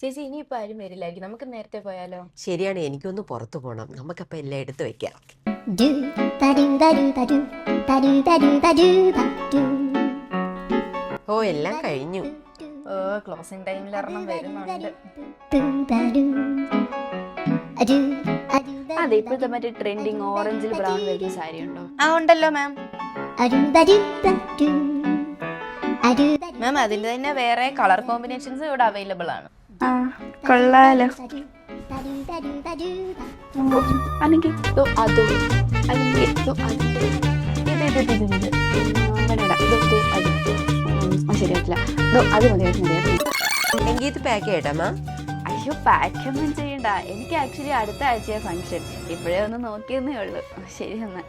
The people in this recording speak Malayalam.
ചേച്ചി ഇനിയിപ്പോ ആരും വരില്ലായിരിക്കും, നമുക്ക് നേരത്തെ പോയാലോ? ശരിയാണ്, എനിക്കൊന്ന് പുറത്തു പോകണം. നമുക്കപ്പോൾ എല്ലാം എടുത്തു വെക്കാം. ഓ എല്ലാം കഴിഞ്ഞു. ക്ലോസിംഗ് ടൈമിൽ ഒരെണ്ണം വരുന്നുണ്ട്. അതെ, ഇപ്പോഴത്തെ മറ്റേ ട്രെൻഡിങ് ഓറഞ്ചിൽ ബ്രൗൺ വരുന്ന സാരി ഉണ്ടോ? ആ ഉണ്ടല്ലോ മാം. മാം അതിന്റെ തന്നെ വേറെ കളർ കോമ്പിനേഷൻസ് ഇവിടെ അവൈലബിൾ ആണ്. ആ കൊള്ളാലോ. അല്ലെങ്കിൽ അതോ അല്ലെങ്കിൽ ശരിയായിട്ടില്ല. അത് മതിയായിട്ടുണ്ട്. എങ്കിൽ ഇത് പാക്ക് ചെയ്യട്ടാ മാം. അയ്യോ, പാക്കൊന്നും ചെയ്യണ്ട. എനിക്ക് ആക്ച്വലി അടുത്ത ആഴ്ച ഫംഗ്ഷൻ. ഇപ്പോഴേ ഒന്ന് നോക്കിയെന്നേ ഉള്ളൂ. ശരി എന്നാ.